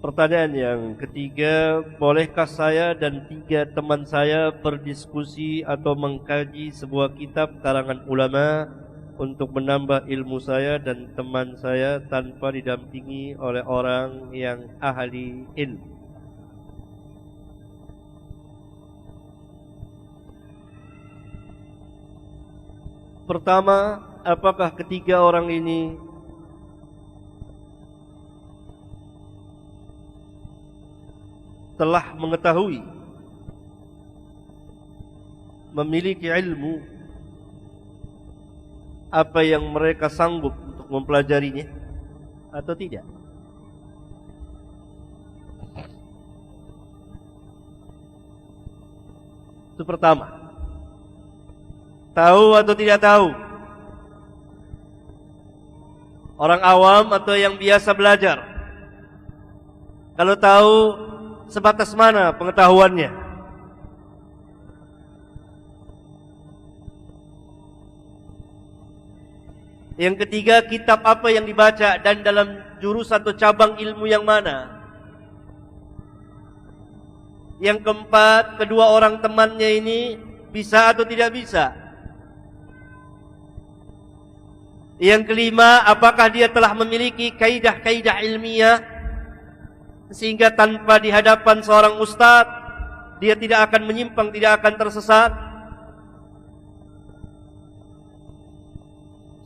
Pertanyaan yang ketiga, bolehkah saya dan 3 teman saya berdiskusi atau mengkaji sebuah kitab karangan ulama untuk menambah ilmu saya dan teman saya tanpa didampingi oleh orang yang ahli ilmu? Pertama, apakah ketiga orang ini telah mengetahui, memiliki ilmu apa yang mereka sanggup untuk mempelajarinya atau tidak? Itu pertama. Tahu atau tidak tahu? Orang awam atau yang biasa belajar? Kalau tahu, sebatas mana pengetahuannya? Yang ketiga, kitab apa yang dibaca dan dalam jurusan atau cabang ilmu yang mana? Yang keempat, kedua orang temannya ini bisa atau tidak bisa? Yang kelima, apakah dia telah memiliki kaidah-kaidah ilmiah sehingga tanpa di hadapan seorang ustaz dia tidak akan menyimpang, tidak akan tersesat?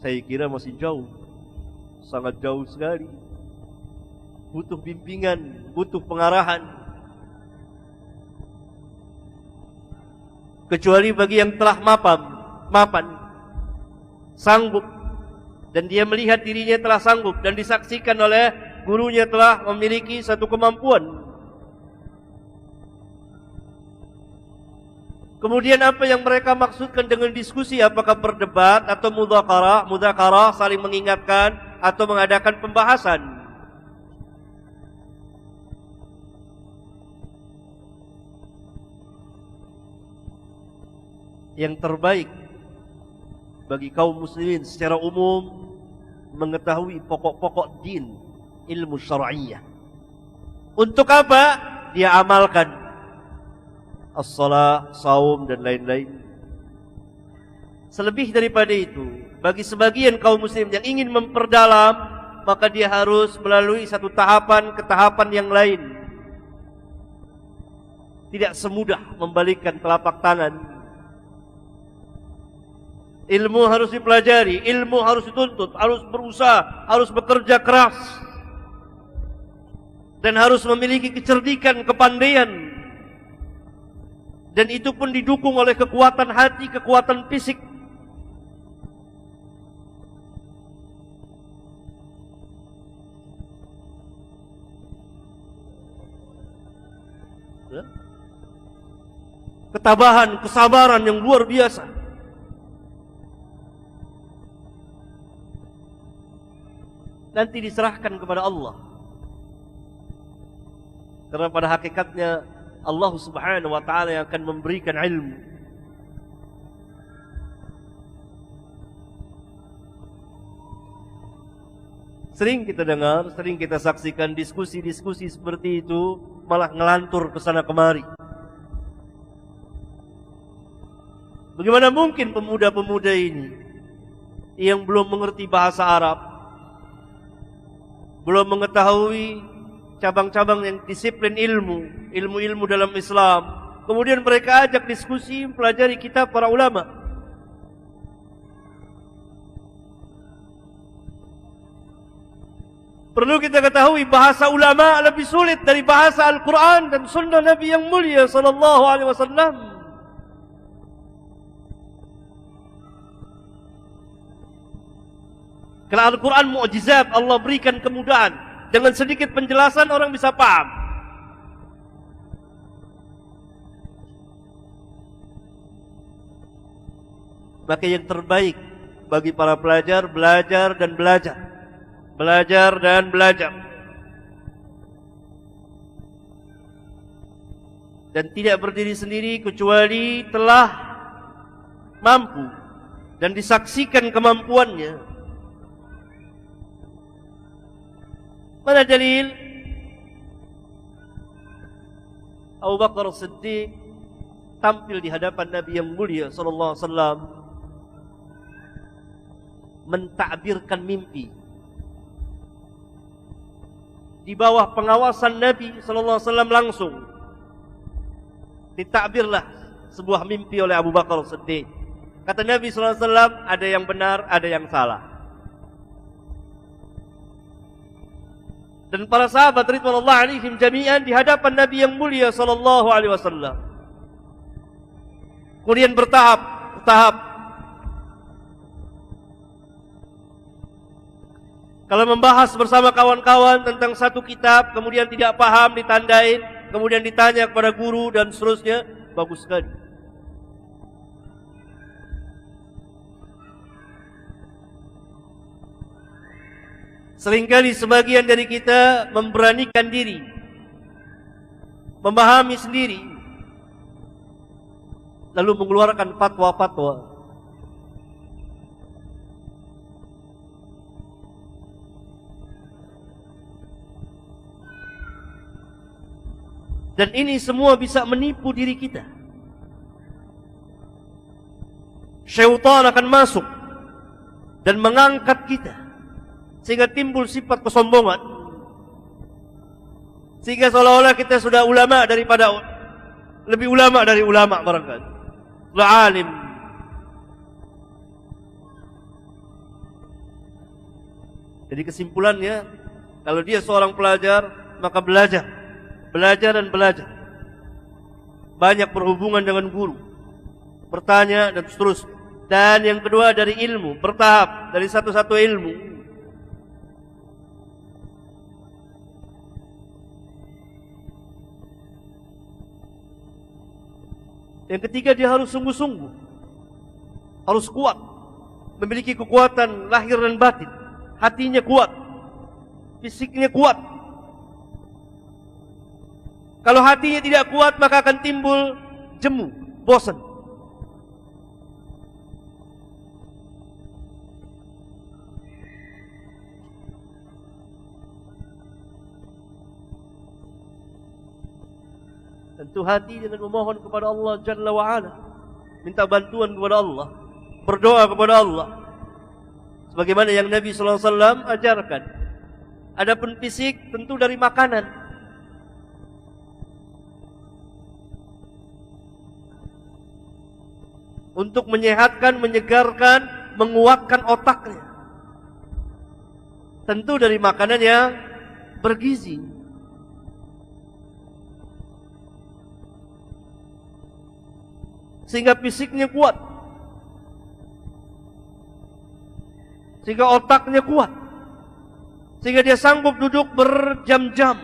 Saya kira masih jauh, sangat jauh sekali. Butuh bimbingan, butuh pengarahan. Kecuali bagi yang telah mapan, sanggup, dan dia melihat dirinya telah sanggup dan disaksikan oleh gurunya telah memiliki satu kemampuan. Kemudian apa yang mereka maksudkan dengan diskusi? Apakah berdebat atau mudzakarah, saling mengingatkan atau mengadakan pembahasan? Yang terbaik bagi kaum muslimin secara umum mengetahui pokok-pokok din, ilmu syar'iyyah. Untuk apa? Dia amalkan. As-salah, saum dan lain-lain. Selebih daripada itu, bagi sebagian kaum muslim yang ingin memperdalam, maka dia harus melalui satu tahapan ke tahapan yang lain. Tidak semudah membalikkan telapak tangan. Ilmu harus dipelajari, ilmu harus dituntut, harus berusaha, harus bekerja keras, dan harus memiliki kecerdikan, kepandaian. Dan itu pun didukung oleh kekuatan hati, kekuatan fisik. Ketabahan, kesabaran yang luar biasa. Nanti diserahkan kepada Allah. Karena pada hakikatnya Allah Subhanahu wa ta'ala yang akan memberikan ilmu. Sering kita dengar, sering kita saksikan diskusi-diskusi seperti itu malah ngelantur ke sana kemari. Bagaimana mungkin pemuda-pemuda ini yang belum mengerti bahasa Arab, belum mengetahui cabang-cabang yang disiplin ilmu-ilmu dalam Islam, kemudian mereka ajak diskusi, pelajari kitab para ulama. Perlu kita ketahui bahasa ulama lebih sulit dari bahasa Al-Quran dan sunnah Nabi yang mulia sallallahu alaihi wasallam. Kalau Al-Quran mukjizat, Allah berikan kemudahan. Dengan sedikit penjelasan orang bisa paham. Maka yang terbaik bagi para pelajar, belajar dan belajar. Belajar dan belajar. Dan tidak berdiri sendiri kecuali telah mampu dan disaksikan kemampuannya. Mana dalil Abu Bakar Siddiq tampil di hadapan Nabi yang mulia sallallahu alaihi wasallam, mentakbirkan mimpi di bawah pengawasan Nabi sallallahu alaihi wasallam langsung. Ditakbirlah sebuah mimpi oleh Abu Bakar Siddiq. Kata Nabi sallallahu alaihi wasallam, ada yang benar, ada yang salah. Dan para sahabat ridwanullah alaihim jami'an di hadapan Nabi yang mulia sallallahu alaihi wasallam. Kemudian bertahap. Kalau membahas bersama kawan-kawan tentang satu kitab, kemudian tidak paham, ditandain, kemudian ditanya kepada guru dan seterusnya, bagus sekali. Seringkali sebagian dari kita memberanikan diri, memahami sendiri, lalu mengeluarkan fatwa-fatwa. Dan ini semua bisa menipu diri kita. Syaitan akan masuk dan mengangkat kita, sehingga timbul sifat kesombongan, sehingga seolah-olah kita sudah ulama daripada lebih ulama dari ulama barangkali, sudah alim. Jadi kesimpulannya, kalau dia seorang pelajar, maka belajar dan belajar. Banyak berhubungan dengan guru, bertanya dan seterusnya. Dan yang kedua dari ilmu, bertahap dari satu-satu ilmu. Yang ketiga, dia harus sungguh-sungguh, harus kuat, memiliki kekuatan lahir dan batin. Hatinya kuat, fisiknya kuat. Kalau hatinya tidak kuat, maka akan timbul jemu, bosan. Tentu hati dengan memohon kepada Allah Jalla wa'ala, minta bantuan kepada Allah, berdoa kepada Allah, sebagaimana yang Nabi sallallahu alaihi wasallam ajarkan. Adapun fisik tentu dari makanan. Untuk menyehatkan, menyegarkan, menguatkan otaknya, tentu dari makanan yang bergizi. Sehingga fisiknya kuat, sehingga otaknya kuat, sehingga dia sanggup duduk berjam-jam